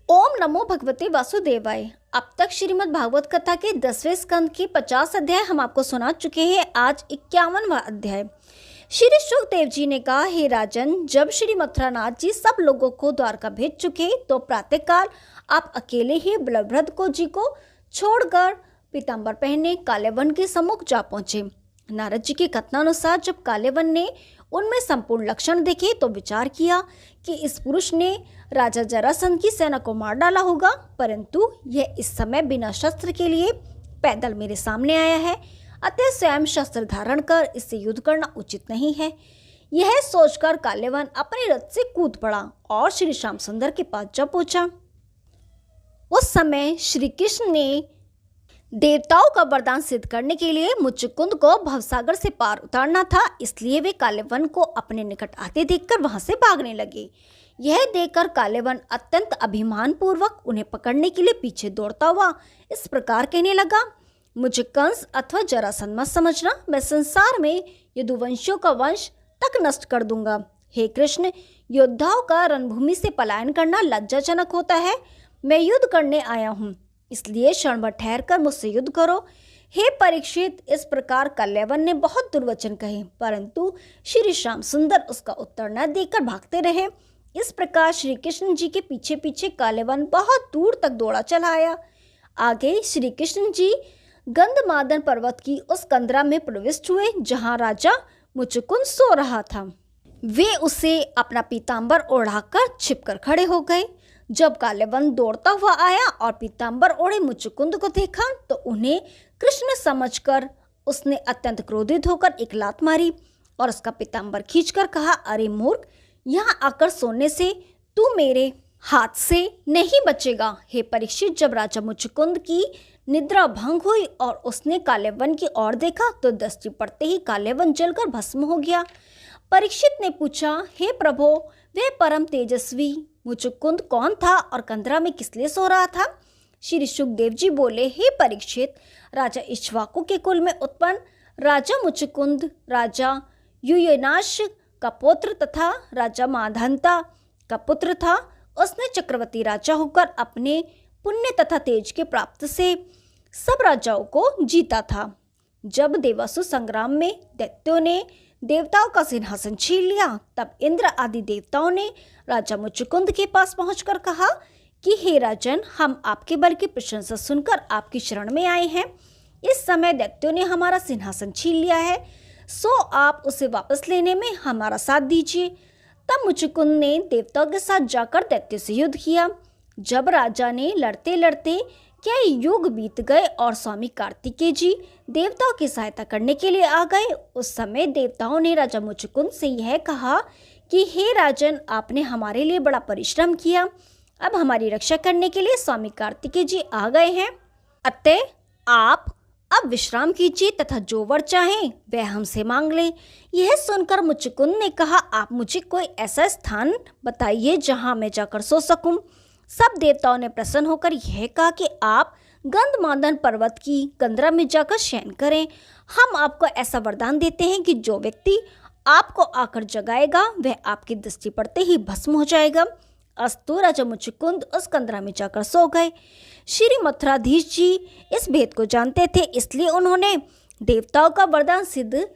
ओम नमो भगवते वासुदेवाय। अब तक श्रीमद् भागवत कथा के 10वें स्कंद के 50 अध्याय हम आपको सुना चुके हैं। आज 51वां अध्याय। श्री शुकदेव जी ने कहा, हे राजन, जब श्री मथुरानाथ जी सब लोगों को द्वारका भेज चुके तो प्रातःकाल आप अकेले ही बलभद्र जी को छोड़कर पीताम्बर पहने काले वन के सम्मुख जा पहुंचे। नारद जी के कथनानुसार जब काले वन ने उनमें संपूर्ण लक्षण देखे तो विचार किया कि इस पुरुष ने राजा जरासंध की सेना को मार डाला होगा, परंतु यह इस समय बिना शस्त्र के लिए पैदल मेरे सामने आया है, अतः स्वयं शस्त्र धारण कर इससे युद्ध करना उचित नहीं है। यह सोचकर कालेवन अपने रथ से कूद पड़ा और श्री श्याम सुंदर के पास जा पहुंचा। उस समय श्री कृष्ण ने देवताओं का वरदान सिद्ध करने के लिए मुचुकुंद को भवसागर से पार उतारना था, इसलिए वे कालेवन को अपने निकट आते देखकर वहां से भागने लगे। यह देखकर कालेवन अत्यंत अभिमान पूर्वक उन्हें पकड़ने के लिए पीछे दौड़ता हुआ इस प्रकार कहने लगा, मुझे कंस अथवा जरासंध मत समझना, मैं संसार में यदुवंशियों का वंश तक नष्ट कर दूंगा। हे कृष्ण, योद्धाओं का रणभूमि से पलायन करना लज्जाजनक होता है। मैं युद्ध करने आया हूँ, इसलिए क्षण भर ठहर कर मुझसे युद्ध करो। हे परीक्षित, इस प्रकार कालेवन ने बहुत दुर्वचन कहे, परंतु श्री श्याम सुंदर उसका उत्तर न देकर भागते रहे। इस प्रकार श्री कृष्ण जी के पीछे पीछे कालेवन बहुत दूर तक दौड़ा चला आया। आगे श्री कृष्ण जी गंधमादन पर्वत की उस कंदरा में प्रविष्ट हुए जहाँ राजा मुचुकुंद सो रहा था। वे उसे अपना पीताम्बर ओढ़ाकर छिपकर खड़े हो गए। जब कालेवन दौड़ता हुआ आया और पीताम्बर ओढ़े मुचुकुंद को देखा तो उन्हें कृष्ण समझकर उसने अत्यंत क्रोधित होकर एक लात मारी और उसका पीताम्बर खींचकर कहा, अरे मूर्ख, यहाँ आकर सोने से तू मेरे हाथ से नहीं बचेगा। हे परीक्षित, जब राजा मुचुकुंद की निद्रा भंग हुई और उसने कालेवन की ओर देखा तो दृष्टि पड़ते ही कालेवन जलकर भस्म हो गया। परीक्षित ने पूछा, हे प्रभो, वे परम तेजस्वी मुचुकुंद कौन था और कंदरा में किस लिए सो रहा था? श्री शुकदेव जी बोले, हे परीक्षित, राजा इक्ष्वाकु के कुल में उत्पन्न राजा मुचुकुंद राजा युयनाश का पुत्र तथा राजा माधंता का पुत्र था। उसने चक्रवर्ती राजा होकर अपने पुण्य तथा तेज के प्राप्त से सब राजाओं को जीता था। जब देवासुर संग्राम में दैत्यों ने देवताओं का सिंहासन छीन लिया, तब इंद्र आदि देवताओं ने राजा मुचुकुंद के पास पहुंचकर कहा कि हे राजन, हम आपके बल की प्रशंसा सुनकर आपकी शरण में आए हैं। इस समय दैत्यों ने हमारा सिंहासन छीन लिया है, सो आप उसे वापस लेने में हमारा साथ दीजिए। तब मुचुकुंद ने देवताओं के साथ जाकर दैत्यों से युद्ध किया। जब राजा ने लड़ते लड़ते कई युग बीत गए और स्वामी कार्तिकेय जी देवताओं की सहायता करने के लिए आ गए, उस समय देवताओं ने राजा मुचुकुंद से यह कहा कि हे राजन, आपने हमारे लिए बड़ा परिश्रम किया, अब हमारी रक्षा करने के लिए स्वामी कार्तिकेय जी आ गए हैं, अतः आप अब विश्राम कीजिए तथा जो वर चाहें वह हमसे मांग लें। यह सुनकर मुचुकुंद ने कहा, आप मुझे कोई ऐसा स्थान बताइए जहां मैं जाकर सो सकूं। सब देवताओं ने प्रसन्न होकर यह कहा कि आप गंधमादन पर्वत की कंदरा में जाकर शयन करें। हम आपको ऐसा वरदान देते हैं कि जो व्यक्ति आपको आकर जगाएगा वह आपकी दृष्टि पड़ते ही भस्म हो जाएगा। अस्तु, राजा मुचुकुंद उस कंदरा में जाकर सो गए। श्री मथुराधीश जी इस भेद को जानते थे, इसलिए उन्होंने देवताओं का वरदान सिद्ध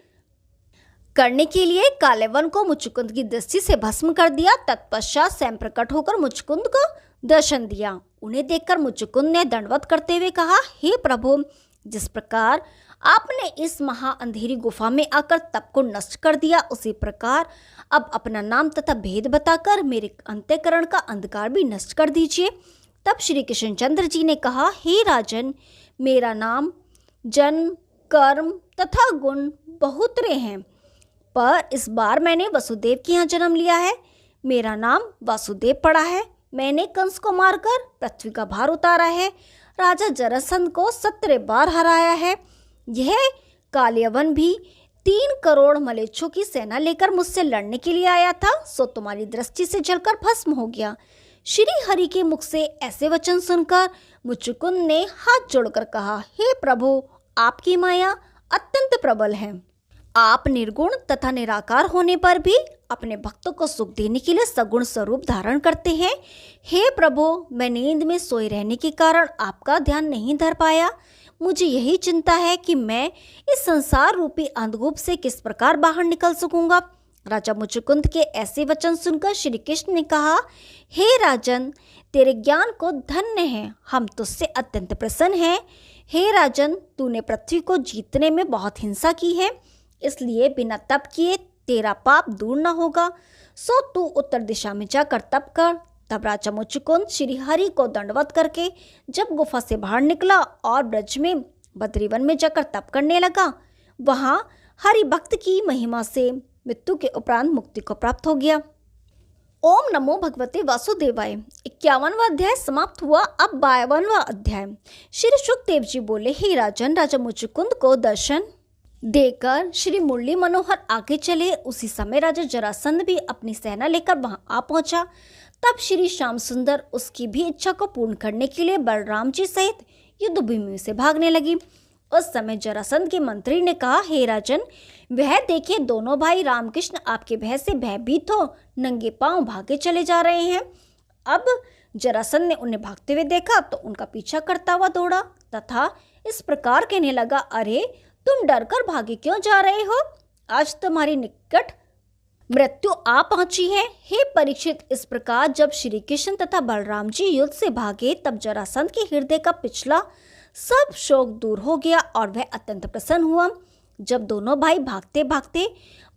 करने के लिए कालेवन को मुचुकुंद की दृष्टि से भस्म कर दिया। तत्पश्चात स्वयं प्रकट होकर मुचुकुंद को दर्शन दिया। उन्हें देखकर मुचुकुंद ने दंडवत करते हुए कहा, हे प्रभु, जिस प्रकार आपने इस महा अंधेरी गुफा में आकर तप को नष्ट कर दिया, उसी प्रकार अब अपना नाम तथा भेद बताकर मेरे अंतःकरण का अंधकार भी नष्ट कर दीजिए। तब श्री कृष्णचंद्र जी ने कहा, हे राजन, मेरा नाम, जन्म, कर्म तथा गुण बहुतरे हैं, पर इस बार मैंने वसुदेव के यहाँ जन्म लिया है। मेरा नाम वासुदेव पड़ा है। मैंने कंस को मारकर पृथ्वी का भार उतारा है, राजा जरासंध को 17 बार हराया है। यह कालियवन भी 3 करोड़ मलेच्छों की सेना लेकर मुझसे लड़ने के लिए आया था, सो तुम्हारी दृष्टि से जलकर भस्म हो गया। श्री हरि के मुख से ऐसे वचन सुनकर मुचुकुंद ने हाथ जोड़कर कहा, हे प्रभु, आपकी माया अत्यंत प्रबल है। आप निर्गुण तथा निराकार होने पर भी अपने भक्तों को सुख देने के लिए सगुण स्वरूप धारण करते हैं। हे प्रभु, मैं नींद में सोए रहने के कारण आपका ध्यान नहीं धर पाया। मुझे यही चिंता है कि मैं इस संसार रूपी अंधकूप से किस प्रकार बाहर निकल सकूंगा। राजा मुचुकुंद के ऐसे वचन सुनकर श्री कृष्ण ने कहा, हे राजन, तेरे ज्ञान को धन्य है, हम तुझसे अत्यंत प्रसन्न हैं। हे राजन, तूने पृथ्वी को जीतने में बहुत हिंसा की है, इसलिए बिना तप किए तेरा पाप दूर न होगा। सो तू उत्तर दिशा में जाकर तप कर। तब राजा मुचुकुंद श्री हरि को दंडवत करके जब गुफा से बाहर निकला और ब्रज में बद्रीवन में जाकर तप करने लगा, वहां हरि भक्त की महिमा से मृत्यु के उपरांत मुक्ति को प्राप्त हो गया। ओम नमो भगवते वासुदेवाय। 51वां अध्याय समाप्त हुआ। अब 52वां अध्याय। श्री शुकदेव जी बोले, हे राजन, राजा मुचुकुंद को दर्शन देकर श्री मुरली मनोहर आगे चले। उसी समय राजा जरासंध भी अपनी सेना लेकर वहां आ पहुंचा। तब श्री श्याम सुंदर उसकी भी इच्छा को पूर्ण करने के लिए बलराम जी सहित युद्ध भूमि से भागने लगी। उस समय जरासंध के मंत्री ने कहा, हे राजन, वह देखिए दोनों भाई रामकृष्ण आपके भय से भयभीत हो नंगे पांव भागे चले जा रहे हैं। अब जरासंध ने उन्हें भागते हुए देखा तो उनका पीछा करता हुआ दौड़ा तथा इस प्रकार कहने लगा, अरे तुम डरकर भागे क्यों जा रहे हो? आज तुम्हारी निकट मृत्यु आ पहुंची है। हे परीक्षित, इस प्रकार जब श्री कृष्ण तथा बलराम जी युद्ध से भागे तब जरासंध के हृदय का पिछला सब शोक दूर हो गया और वह अत्यंत प्रसन्न हुआ। जब दोनों भाई भागते भागते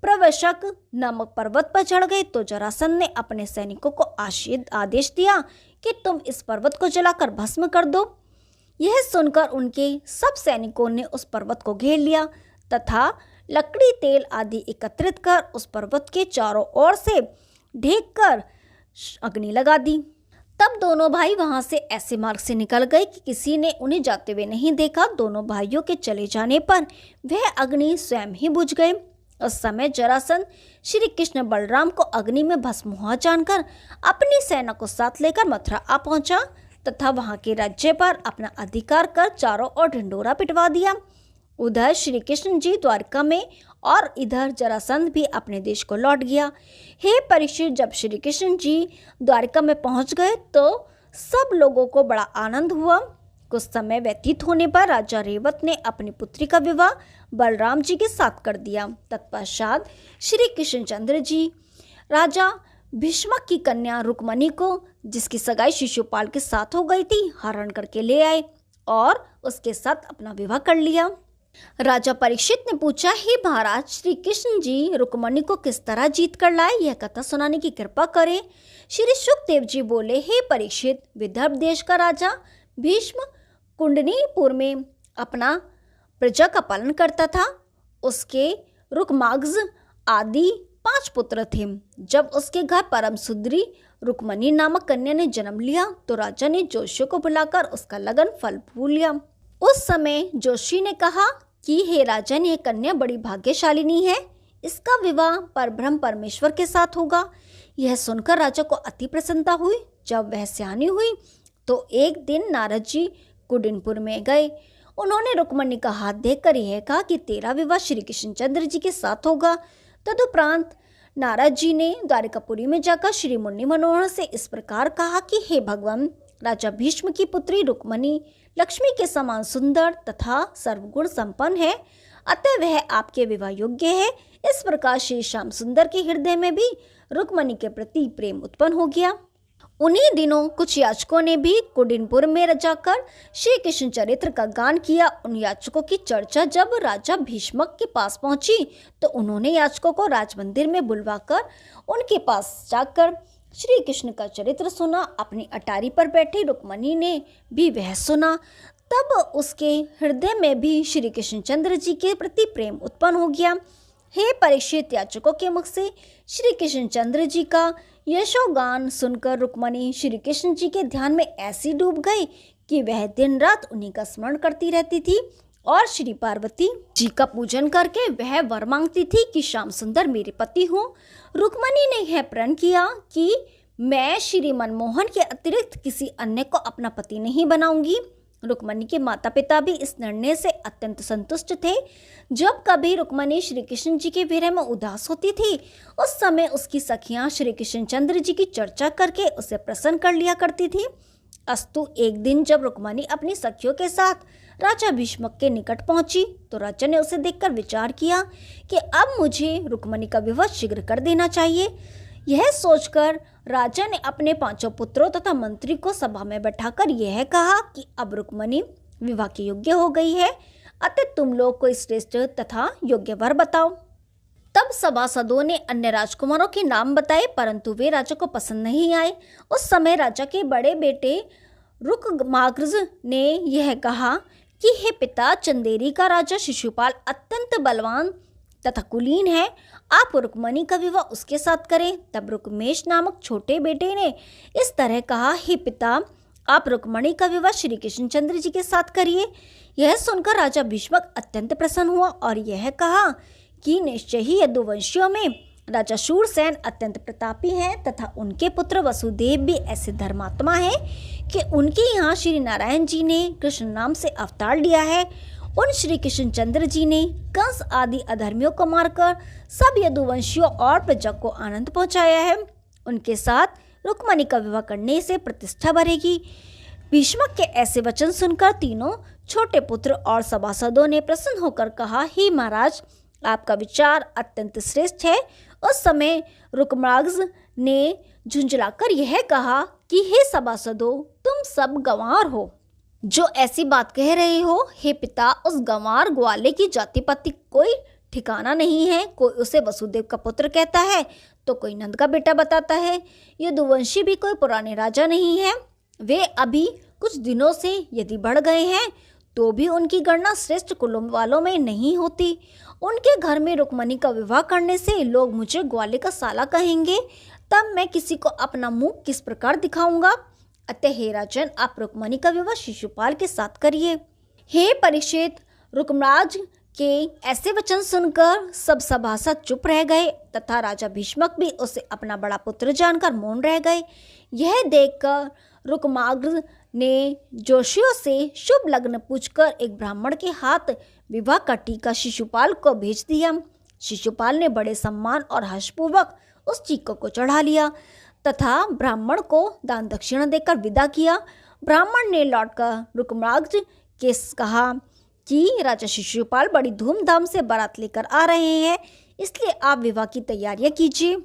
प्रवशक नामक पर्वत पर चढ़ गए तो जरासंध ने अपने सैनिकों को आदेश दिया कि तुम इस पर्वत को जलाकर भस्म कर दो। यह सुनकर उनके सब सैनिकों ने उस पर्वत को घेर लिया तथा लकड़ी, तेल आदि एकत्रित कर उस पर्वत के चारों ओर से ढेक कर अग्नि लगा दी। तब दोनों भाई वहां से ऐसे मार्ग से निकल गए कि किसी ने उन्हें जाते हुए नहीं देखा। दोनों भाइयों के चले जाने पर वह अग्नि स्वयं ही बुझ गए। उस समय जरासंध श्री कृष्ण बलराम को अग्नि में भस्म हुआ जानकर अपनी सेना को साथ लेकर मथुरा आ पहुंचा तथा वहां के राज्य पर अपना अधिकार कर चारों ओर ढिंडोरा पिटवा दिया। उधर श्री कृष्ण जी द्वारका में और इधर जरासंध भी अपने देश को लौट गया। हे परीक्षित, जब श्री कृष्ण जी द्वारका में पहुंच गए तो सब लोगों को बड़ा आनंद हुआ। कुछ समय व्यतीत होने पर राजा रेवत ने अपनी पुत्री का विवाह बलराम जी के साथ कर दिया। तत्पश्चात श्री कृष्णचंद्र जी राजा भीष्मक की कन्या रुक्मणी को, जिसकी सगाई शिशुपाल के साथ हो गई थी, हरण करके ले आए और उसके साथ अपना विवाह कर लिया। राजा परीक्षित ने पूछा, हे महाराज, श्री कृष्ण जी रुक्मणी को किस तरह जीत कर लाए, यह कथा सुनाने की कृपा करें। श्री शुकदेव जी बोले, हे परीक्षित, विदर्भ देश का राजा भीष्म कुंडनीपुर में अपना प्रजा का पालन करता था। उसके रुक्माग्ज आदि 5 पुत्र थे। जब उसके घर परम सुंदरी रुक्मणी नामक कन्या ने जन्म लिया तो राजा ने जोशियों को बुलाकर उसका लगन फल फूल लिया। उस समय जोशी ने कहा कि हे राजन, यह कन्या बड़ी भाग्यशालिनी है, इसका विवाह परब्रह्म परमेश्वर के साथ होगा। यह सुनकर राजा को अति प्रसन्नता हुई। जब वह सयानी हुई तो एक दिन नारद जी कुंडनपुर में गए। उन्होंने रुक्मणी का हाथ देखकर यह कहा कि तेरा विवाह श्री कृष्णचंद्र जी के साथ होगा। तदुपरांत नारद जी ने द्वारिकापुरी में जाकर श्री मुरली मनोहर से इस प्रकार कहा कि हे भगवान, राजा भीष्म की पुत्री रुक्मणी लक्ष्मी के समान सुंदर तथा सर्वगुण संपन्न है, अतः वह आपके विवाह योग्य है। इस प्रकार श्री श्याम सुंदर के हृदय में भी रुक्मणी के प्रति प्रेम उत्पन्न हो गया। उन्हीं दिनों कुछ याचकों ने भी कुंडनपुर में जाकर श्री कृष्ण चरित्र का गान किया। उन याचकों की चर्चा जब राजा भीष्मक के पास पहुंची तो उन्होंने याचकों को राजमंदिर में बुलवाकर उनके पास जाकर श्री कृष्ण का चरित्र सुना। अपनी अटारी पर बैठी रुक्मणी ने भी वह सुना। तब उसके हृदय में भी श्री कृष्णचंद्र जी के प्रति प्रेम उत्पन्न हो गया। हे परीक्षित, याचकों के मुख से श्री कृष्णचंद्र जी का यशोगान सुनकर रुक्मणी श्री कृष्ण जी के ध्यान में ऐसी डूब गई कि वह दिन रात उन्हीं का स्मरण करती रहती थी और श्री पार्वती जी का पूजन करके वह वर मांगती थी कि श्याम सुंदर मेरे पति हो। रुक्मणी ने यह प्रण किया कि मैं श्री मनमोहन के अतिरिक्त किसी अन्य को अपना पति नहीं बनाऊंगी। रुक्मणी के माता पिता भी इस निर्णय से अत्यंत संतुष्ट थे। जब कभी रुक्मणी श्री कृष्ण जी के विरह में उदास होती थी, उस समय उसकी सखियां श्री कृष्णचंद्र जी की चर्चा करके उसे प्रसन्न कर लिया करती थी। अस्तु एक दिन जब रुक्मणी अपनी सखियों के साथ राजा भीष्मक के निकट पहुंची तो राजा ने उसे देखकर विचार किया कि अब मुझे रुक्मणी का विवाह शीघ्र कर देना चाहिए। यह सोचकर राजा ने अपने 5 पुत्रों तथा मंत्री को सभा में बैठाकर यह कहा कि अब रुक्मणी विवाह के योग्य हो गई है, अतः तुम लोग कोई श्रेष्ठ तथा योग्य वर बताओ। तब सभासदों ने अन्य राजकुमारों के नाम बताए, परंतु वे राजा को पसंद नहीं आए। उस समय राजा के बड़े बेटे रुकमाग्रज ने यह कहा कि हे पिता, चंदेरी का राजा शिशुपाल अत्यंत बलवान तथा कुलीन है, आप रुक्मणी का विवाह उसके साथ करें। तब रुक्मेश नामक छोटे बेटे ने इस तरह कहा, हे पिता, आप रुक्मणी का विवाह श्री कृष्णचंद्र जी के साथ करिए। यह सुनकर राजा भीष्मक अत्यंत प्रसन्न हुआ और यह कहा कि निश्चय ही यदुवंशियों में राजा शूरसेन अत्यंत प्रतापी हैं तथा उनके पुत्र वसुदेव भी ऐसे धर्मात्मा हैं कि उनके यहाँ श्री नारायण जी ने कृष्ण नाम से अवतार लिया है। उन श्री कृष्णचंद्र जी ने कंस आदि अधर्मियों को मारकर सब यदुवंशियों और प्रजा को आनंद पहुंचाया है। उनके साथ रुक्मणी का विवाह करने से प्रतिष्ठा बढ़ेगी। भीष्मक के ऐसे वचन सुनकर तीनों छोटे पुत्र और सभासदों ने प्रसन्न होकर कहा, हे महाराज, आपका विचार अत्यंत श्रेष्ठ है। उस समय रुकमाग्रज ने झुंझलाकर यह कहा कि हे सभासदों, तुम सब गंवार हो जो ऐसी बात कह रहे हो। हे पिता, उस गंवार ग्वाले की जाति पाति कोई ठिकाना नहीं है। कोई उसे वसुदेव का पुत्र कहता है तो कोई नंद का बेटा बताता है। यदुवंशी भी कोई पुराने राजा नहीं है। वे अभी कुछ दिनों से यदि बढ़ गए हैं तो भी उनकी गणना श्रेष्ठ कुलों वालों में नहीं होती। उनके घर में रुक्मणी का विवाह करने से लोग मुझे ग्वाले का साला कहेंगे, तब मैं किसी को अपना मुंह किस प्रकार दिखाऊंगा। अतः हे राजन, आप रुक्मणी का विवाह शिशुपाल के साथ करिए। हे परीक्षित, रुकमराज के ऐसे वचन सुनकर सब सभासद चुप रह गए तथा राजा भीष्मक भी उसे अपना बड़ा पुत्र जानकर मौन रह गए। यह देखकर रुकमाग्रज ने जोशियों से शुभ लग्न पूछकर एक ब्राह्मण के हाथ विवाह का टीका शिशुपाल को भेज दिया। शिशुपाल ने बड़े सम्मान और हर्षपूर्वक उस टीके को चढ़ा लिया तथा ब्राह्मण को दान दक्षिणा देकर विदा किया। ब्राह्मण ने लौटकर रुकमाग्रज के कहा कि राजा शिशुपाल बड़ी धूमधाम से बारात लेकर आ रहे हैं, इसलिए आप विवाह की तैयारियां कीजिए।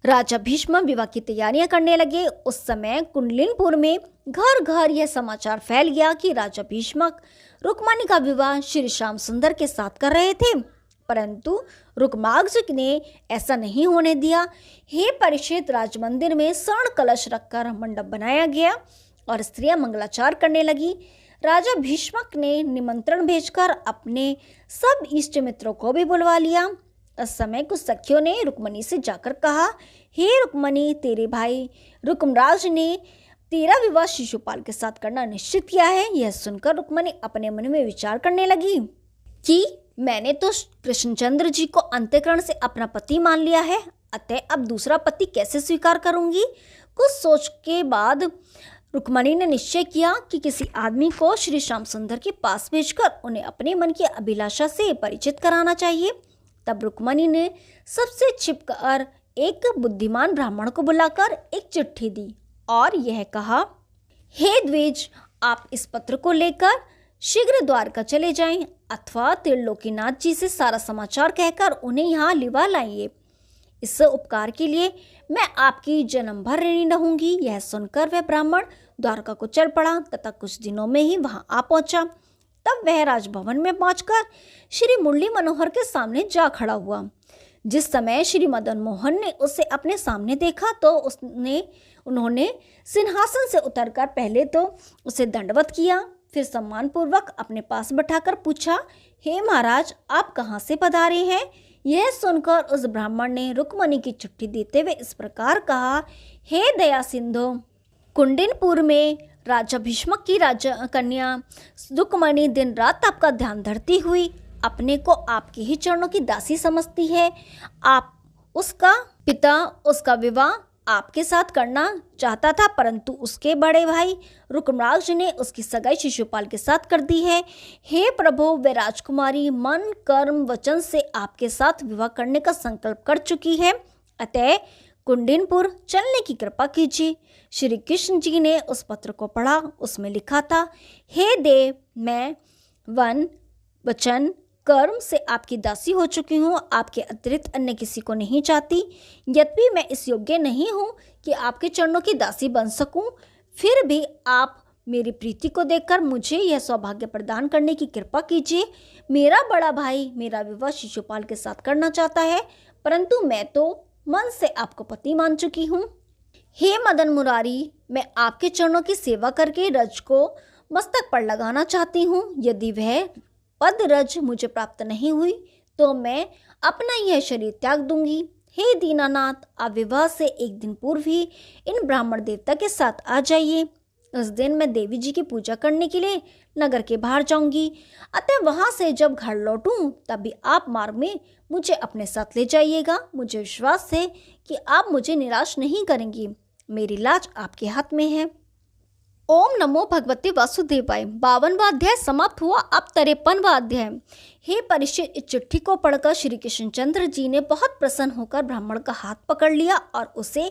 राजा भीष्म विवाह की तैयारियां करने लगे। उस समय कुंडलिनपुर में घर घर यह समाचार फैल गया कि राजा भीष्मक रुक्मणी का विवाह श्री श्याम सुंदर के साथ कर रहे थे, परंतु रुकमाग्रज ने ऐसा नहीं होने दिया। हे परीक्षित, राजमंदिर में स्वर्ण कलश रखकर मंडप बनाया गया और स्त्रियां मंगलाचार करने लगी। राजा भीष्मक ने निमंत्रण भेजकर अपने सब इष्ट मित्रों को भी बुलवा लिया। उस समय कुछ सखियों ने रुक्मणी से जाकर कहा, हे रुक्मणी, तेरे भाई रुकमराज ने तेरा विवाह शिशुपाल के साथ करना निश्चित किया है। यह सुनकर रुक्मणी अपने मन में विचार करने लगी कि मैंने तो कृष्णचंद्र जी को अंतःकरण से अपना पति मान लिया है, अतः अब दूसरा पति कैसे स्वीकार करूंगी। कुछ सोच के बाद रुक्मणी ने निश्चय किया कि किसी आदमी को श्री श्याम सुंदर के पास भेजकर उन्हें अपने मन की अभिलाषा से परिचित कराना चाहिए। तब रुक्मणी ने सबसे छिपकर एक बुद्धिमान ब्राह्मण को बुलाकर एक चिट्ठी दी और यह कहा, हे द्विज, आप इस पत्र को लेकर शीघ्र द्वारका चले जाएं अथवा त्रिलोकीनाथ जी से सारा समाचार कहकर उन्हें यहाँ लिवा लाइए। इस उपकार के लिए मैं आपकी जन्म भर ऋणी रहूंगी। यह सुनकर वह ब्राह्मण द्वारका को चल पड़ा तथा कुछ दिनों में ही वहां आ पहुंचा। तब वह राजभवन में पहुंचकर श्री मुरली मनोहर के सामने जा खड़ा हुआ। जिस समय श्री मदन मोहन ने उसे अपने सामने देखा तो उन्होंने सिंहासन से उतरकर पहले तो उसे दंडवत किया, फिर सम्मानपूर्वक अपने पास बैठाकर पूछा, हे महाराज, आप कहाँ से पधारे हैं। यह सुनकर उस ब्राह्मण ने रुक्मणी की चिट्ठी देते हुए इस प्रकार कहा, हे दया सिंधु, कुंडिनपुर में राजा भीष्मक की राजा कन्या रुक्मणी दिन रात आपका ध्यान धरती हुई अपने को आपके ही चरणों की दासी समझती है। आप उसका पिता उसका विवाह आपके साथ करना चाहता था, परंतु उसके बड़े भाई रुकमराज ने उसकी सगाई शिशुपाल के साथ कर दी है। हे प्रभु, वे राजकुमारी मन कर्म वचन से आपके साथ विवाह करने का संकल्प कर चुकी है, अतः कुंडिनपुर चलने की कृपा कीजिए। श्री कृष्ण जी ने उस पत्र को पढ़ा। उसमें लिखा था, हे देव, मैं वन वचन कर्म से आपकी दासी हो चुकी हूँ, आपके अतिरिक्त अन्य किसी को नहीं चाहती। यद्यपि मैं इस योग्य नहीं हूँ कि आपके चरणों की दासी बन सकूँ, फिर भी आप मेरी प्रीति को देखकर मुझे यह सौभाग्य प्रदान करने की कृपा कीजिए। मेरा बड़ा भाई मेरा विवाह शिशुपाल के साथ करना चाहता है, परंतु मैं तो मन से आपको पति मान चुकी हूँ। हे मदन मुरारी, मैं आपके चरणों की सेवा करके रज को मस्तक पर लगाना चाहती हूँ। यदि वह पद रज मुझे प्राप्त नहीं हुई तो मैं अपना यह शरीर त्याग दूंगी। हे दीनानाथ, आप विवाह से एक दिन पूर्व ही इन ब्राह्मण देवता के साथ आ जाइए। उस दिन मैं देवी जी की पूजा करने के लिए नगर के बाहर जाऊंगी, अतः वहां से जब घर लौटूं तब भी आप मार्ग में मुझे अपने साथ ले जाइएगा। मुझे विश्वास है कि आप मुझे निराश नहीं करेंगी। मेरी लाज आपके हाथ में है। ओम नमो भगवते वासुदेवाय। 52वां अध्याय समाप्त हुआ। अब 53वां अध्याय। हे परीक्षित, इस चिट्ठी को पढ़कर श्री कृष्णचंद्र जी ने बहुत प्रसन्न होकर ब्राह्मण का हाथ पकड़ लिया और उसे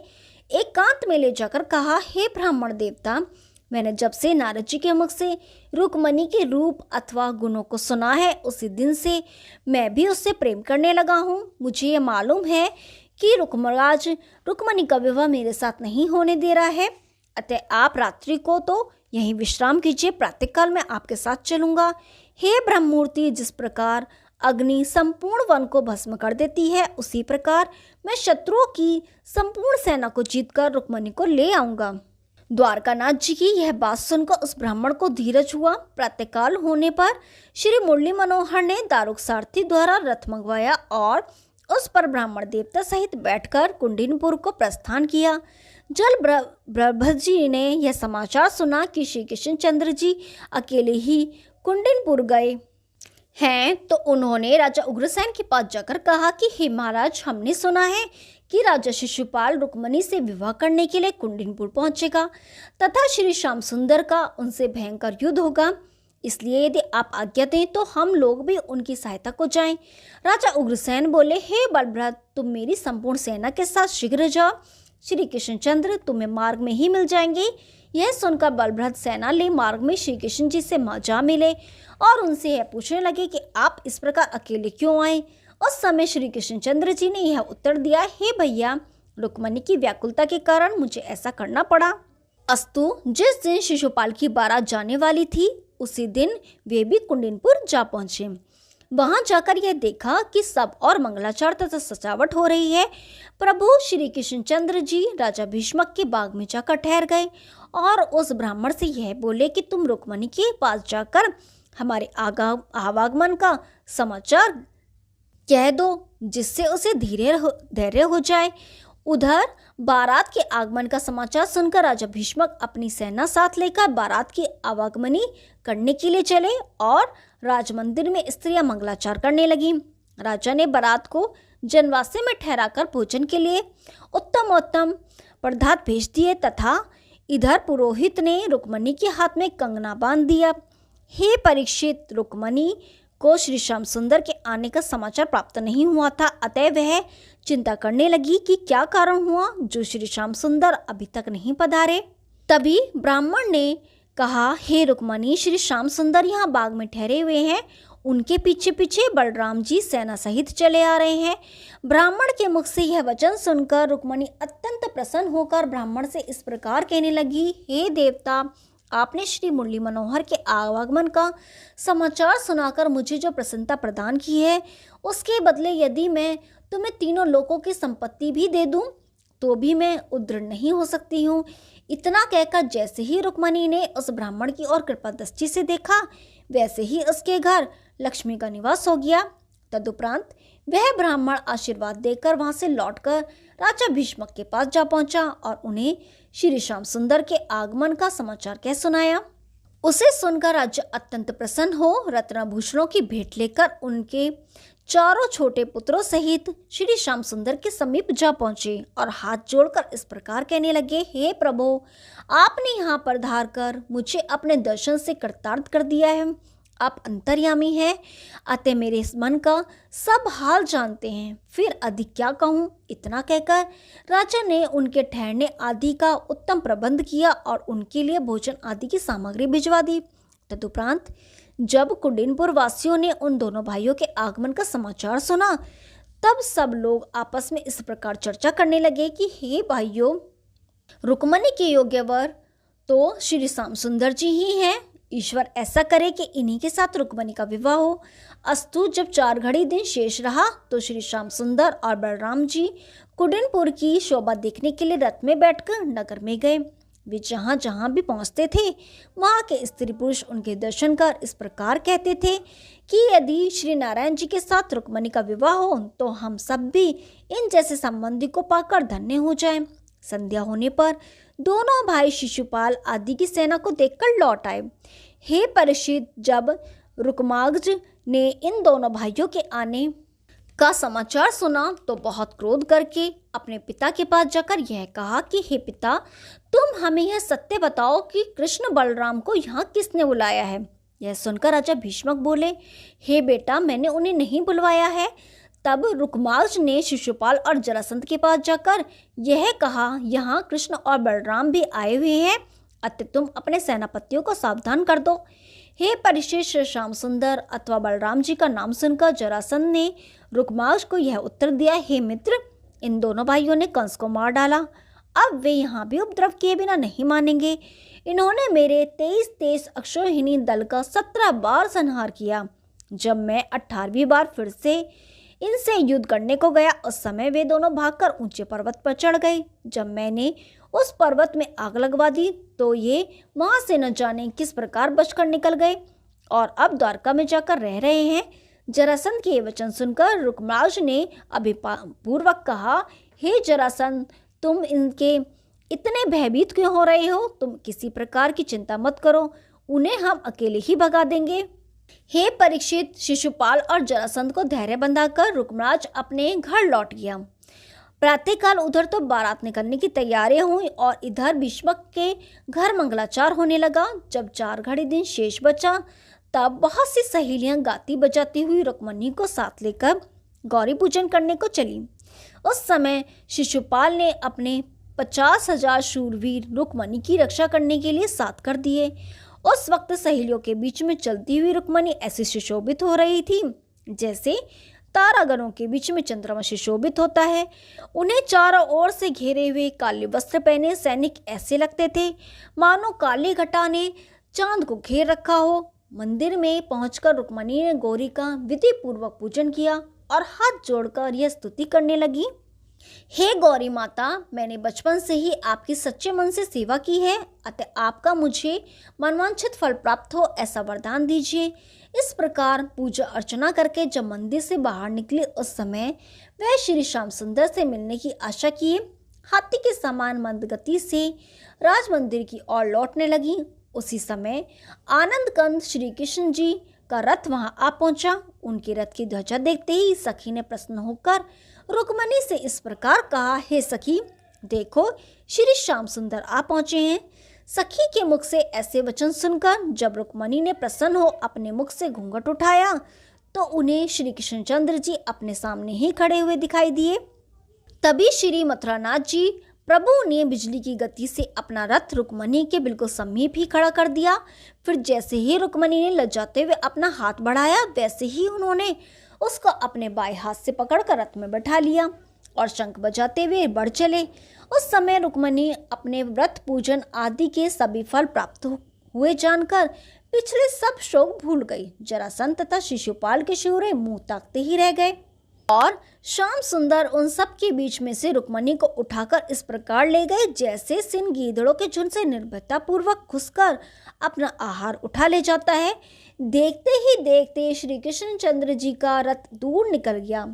एकांत में ले जाकर कहा, हे ब्राह्मण देवता, मैंने जब से नारद जी के मुख से रुक्मणी के रूप अथवा गुणों को सुना है, उसी दिन से मैं भी उससे प्रेम करने लगा हूँ। मुझे ये मालूम है कि रुक्मराज रुक्मणी का विवाह मेरे साथ नहीं होने दे रहा है, अतः आप रात्रि को तो यहीं विश्राम कीजिए, प्रातःकाल मैं आपके साथ चलूंगा। हे ब्रह्ममूर्ति, जिस प्रकार अग्नि संपूर्ण वन को भस्म कर देती है, उसी प्रकार मैं शत्रुओं की संपूर्ण सेना को जीतकर रुक्मणी को ले आऊंगा। द्वारकानाथ जी की यह बात सुनकर उस ब्राह्मण को धीरज हुआ। प्रातःकाल होने पर श्री मुरली मनोहर ने दारुक सारथी द्वारा रथ मंगवाया और उस पर ब्राह्मण देवता सहित बैठकर कुंडिनपुर को प्रस्थान किया। जल ब्रभजी ने यह समाचार सुना कि श्री कृष्णचंद्र जी अकेले ही कुंडिनपुर गए हैं, तो उन्होंने राजा उग्रसेन के पास जाकर कहा कि हे महाराज, हमने सुना है कि राजा शिशुपाल रुक्मणी से विवाह करने के लिए कुंडिनपुर पहुंचेगा तथा श्री श्याम सुंदर का उनसे भयंकर युद्ध होगा। इसलिए यदि आप आज्ञा दें तो हम लोग भी उनकी सहायता को जाएं। राजा उग्रसेन बोले, हे बलभद्र, तुम मेरी संपूर्ण सेना के साथ शीघ्र जाओ। श्री कृष्णचंद्र तुम्हें मार्ग में ही मिल जाएंगे। यह सुनकर बलभद्र सेना ले मार्ग में श्री कृष्ण जी से जा मिले और उनसे यह पूछने लगे कि आप इस प्रकार अकेले क्यों आए। उस समय श्री कृष्णचंद्र जी ने यह उत्तर दिया, हे भैया, रुक्मणी की व्याकुलता के कारण मुझे ऐसा करना पड़ा। अस्तु, जिस दिन शिशुपाल की बारात जाने वाली थी, उसी दिन वे भी कुंडिनपुर जा पहुंचे। वहां जाकर यह देखा कि सब और मंगलाचार तथा सजावट हो रही है। प्रभु श्री कृष्णचंद्र जी राजा भीष्मक के बाग में जाकर ठहर गए और उस ब्राह्मण से यह बोले कि तुम रुक्मणी के पास जाकर हमारे आवागमन का समाचार कह दो, जिससे उसे धैर्य हो जाए। उधर बारात के आगमन का समाचार सुनकर राजा भीष्मक अपनी सेना साथ लेकर बारात की आवागमनी करने के लिए चले और राजमंदिर में स्त्रियां मंगलाचार करने लगी। राजा ने बारात को जनवासे में ठहराकर भोजन के लिए उत्तम पदार्थ भेज दिए तथा इधर पुरोहित ने रुक्मणी के हाथ में कंगना बांध दिया। हे परीक्षित, रुक्मणी को श्री श्याम सुंदर के आने का समाचार प्राप्त नहीं हुआ था, अतः वह चिंता करने लगी कि क्या कारण हुआ जो श्री श्याम सुंदर अभी तक नहीं पधारे। तभी ब्राह्मण ने कहा, हे रुक्मणी, श्री श्याम सुंदर यहाँ बाग में ठहरे हुए हैं। उनके पीछे पीछे बलराम जी सेना सहित चले आ रहे हैं। ब्राह्मण के मुख से यह वचन सुनकर रुक्मणी अत्यंत प्रसन्न होकर ब्राह्मण से इस प्रकार कहने लगी, हे देवता, आपने श्री मुरली मनोहर के आवागमन का समाचार सुनाकर मुझे जो प्रसन्नता प्रदान की है, उसके बदले यदि मैं तुम्हें तीनों लोकों की संपत्ति भी दे दूं तो भी मैं उद्दृढ़ नहीं हो सकती हूँ। इतना कहकर जैसे ही रुक्मणी ने उस ब्राह्मण की ओर कृपा दृष्टि से देखा, वैसे ही उसके घर लक्ष्मी का निवास हो गया। तदुपरांत वह ब्राह्मण आशीर्वाद देकर वहां से लौटकर राजा भीष्मक के पास जा पहुंचा और उन्हें श्री श्याम सुंदर के आगमन का समाचार कह सुनाया। उसे सुनकर राजा अत्यंत प्रसन्न हो रत्नाभूषणों की भेंट लेकर उनके चारों छोटे पुत्रों सहित श्री श्याम सुंदर के समीप जा पहुंचे और हाथ जोड़कर इस प्रकार कहने लगे, हे प्रभु, आपने यहाँ पर धार कर मुझे अपने दर्शन से कृतार्थ कर दिया है। आप अंतर्यामी हैं, अतः मेरे इस मन का सब हाल जानते हैं, फिर अधिक क्या कहूँ। इतना कहकर राजा ने उनके ठहरने आदि का उत्तम प्रबंध किया और उनके लिए भोजन आदि की सामग्री भिजवा दी। तदुपरांत जब कुडिनपुर वासियों ने उन दोनों भाइयों के आगमन का समाचार सुना, तब सब लोग आपस में इस प्रकार चर्चा करने लगे कि हे भाइयों, रुक्मणी के योग्य वर तो श्री श्याम सुंदर जी ही हैं। ईश्वर ऐसा करे कि इन्हीं के साथ रुक्मणी का विवाह हो। अस्तु, जब 4 घड़ी दिन शेष रहा तो श्री श्याम सुंदर और बलराम जी कुडिनपुर की शोभा देखने के लिए रथ में बैठकर नगर में गए। वे जहाँ जहाँ भी पहुँचते थे, वहाँ के स्त्री पुरुष उनके दर्शन कर इस प्रकार कहते थे कि यदि श्री नारायण जी के साथ रुक्मणी का विवाह हो तो हम सब भी इन जैसे संबंधी को पाकर धन्य हो जाएं। संध्या होने पर दोनों भाई शिशुपाल आदि की सेना को देखकर लौट आए। हे परीक्षित, जब रुक्माग्ज ने इन दोनों भाइयों के आने का समाचार सुना तो बहुत क्रोध करके अपने पिता के पास जाकर यह कहा कि हे पिता, तुम हमें यह सत्य बताओ कि कृष्ण बलराम को यहाँ किसने बुलाया है। यह सुनकर राजा भीष्मक बोले, हे बेटा, मैंने उन्हें नहीं बुलवाया है। तब रुक्माग्ज ने शिशुपाल और जरासंध के पास जाकर यह कहा, यहाँ कृष्ण और बलराम भी आए हुए हैं, अतः तुम अपने सेनापतियों को सावधान कर दो। हे परीक्षित, श्याम सुंदर अथवा बलराम जी का नाम सुनकर जरासंध ने रुक्माग्ज को यह उत्तर दिया, हे मित्र, इन दोनों भाइयों ने कंस को मार डाला, अब वे यहाँ भी उपद्रव किए बिना नहीं मानेंगे। इन्होंने मेरे 23 अक्षौहिणी दल का 17 बार संहार किया। जब मैं 18वीं बार फिर से इनसे युद्ध करने को गया, उस समय वे दोनों भागकर ऊंचे पर्वत पर चढ़ गए। जब मैंने उस पर्वत में आग लगवा दी तो ये वहां से न जाने किस प्रकार बचकर निकल गए और अब द्वारका में जाकर रह रहे हैं। जरासंध के वचन सुनकर रुक्माग्ज ने अभिपूर्वक कहा, हे जरासंध, तुम इनके इतने भयभीत क्यों हो रहे हो? तुम किसी प्रकार की चिंता मत करो, उन्हें हम अकेले ही भगा देंगे। हे परीक्षित, शिशुपाल और जरासंध को धैर्य बंधाकर रुक्माग्ज अपने घर लौट गया। प्रातःकाल उधर तो बारात निकलने की तैयारियां हुई और इधर भीष्मक के घर मंगलाचार होने लगा। जब 4 घड़ी दिन शेष बचा, तब बहुत सी सहेलियां गाती बजाती हुई रुक्मणी को साथ लेकर गौरी पूजन करने को चली। उस समय शिशुपाल ने अपने 50,000 शूरवीर रुक्मणी की रक्षा करने के लिए साथ कर दिए। उस वक्त सहेलियों के बीच में चलती हुई रुक्मणी ऐसी सुशोभित हो रही थी जैसे तारागणों के बीच में चंद्रमा सुशोभित होता है। उन्हें चारों ओर से घेरे हुए काले वस्त्र पहने सैनिक ऐसे लगते थे मानो काली घटा ने चांद को घेर रखा हो। मंदिर में पहुंचकर रुक्मणी ने गौरी का विधि पूर्वक पूजन किया और हाथ जोड़कर यह स्तुति करने लगी, हे गौरी माता, मैंने बचपन से ही आपकी सच्चे मन से सेवा की है, अतः आपका मुझे मनवांछित फल प्राप्त हो ऐसा वरदान दीजिए। इस प्रकार पूजा अर्चना करके जब मंदिर से बाहर निकली, उस समय वह श्री श्याम सुंदर से मिलने की आशा किए हाथी के समान मंद गति से राज मंदिर की ओर लौटने लगी। उसी समय आनंद कंद श्री कृष्ण जी का रथ वहां आ पहुंचा। उनके रथ की ध्वजा देखते ही सखी ने प्रसन्न होकर रुक्मणी से इस प्रकार कहा, हे सखी, देखो श्री श्याम सुंदर आ पहुंचे हैं। सखी के मुख से ऐसे वचन सुनकर जब रुक्मणी ने प्रसन्न हो अपने मुख से घूंघट उठाया तो उन्हें श्री कृष्णचंद्र जी अपने सामने ही खड़े हुए दिखाई दिए। तभी श्री मथुरानाथ जी प्रभु ने बिजली की गति से अपना रथ रुक्मणी के बिल्कुल समीप ही खड़ा कर दिया। फिर जैसे ही रुक्मणी ने लजाते हुए अपना हाथ बढ़ाया, वैसे ही उन्होंने उसको अपने बाएं हाथ से पकड़कर रथ में बैठा लिया और शंख बजाते हुए बढ़ चले। उस समय रुक्मणी अपने व्रत पूजन आदि के सभी फल प्राप्त हुए जानकर पिछले सब शोक भूल गई। जरासंध तथा शिशुपाल के शूरे मुंह ताकते ही रह गए और श्याम सुंदर उन सब के बीच में से रुक्मणी को उठाकर इस प्रकार ले गए जैसे सिंह गीदड़ों के झुंड से निर्भयता पूर्वक घुसकर अपना आहार उठा ले जाता है। देखते ही देखते श्री कृष्णचंद्र जी का रथ दूर निकल गया।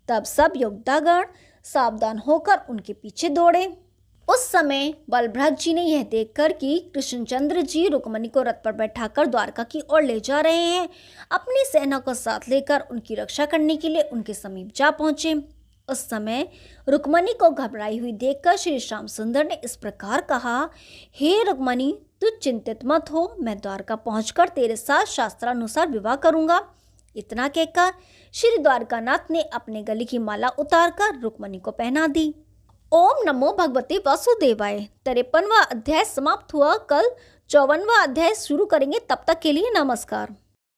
तब सब योद्धागण सावधान होकर उनके पीछे दौड़े। उस समय बलभद्र जी ने यह देखकर कि कृष्णचंद्र जी रुक्मणी को रथ पर बैठाकर द्वारका की ओर ले जा रहे हैं, अपनी सेना को साथ लेकर उनकी रक्षा करने के लिए उनके समीप जा पहुंचे। उस समय रुक्मणी को घबराई हुई देखकर श्री श्याम सुंदर ने इस प्रकार कहा, हे रुक्मणी, तू चिंतित मत हो, मैं द्वारका पहुंचकर तेरे साथ शास्त्रानुसार विवाह करूंगा। इतना कहकर श्री द्वारकानाथ ने अपने गले की माला उतारकर रुक्मणी को पहना दी। ओम नमो भगवते वासुदेवाय। 53वां अध्याय समाप्त हुआ। कल 54वां अध्याय शुरू करेंगे। तब तक के लिए नमस्कार।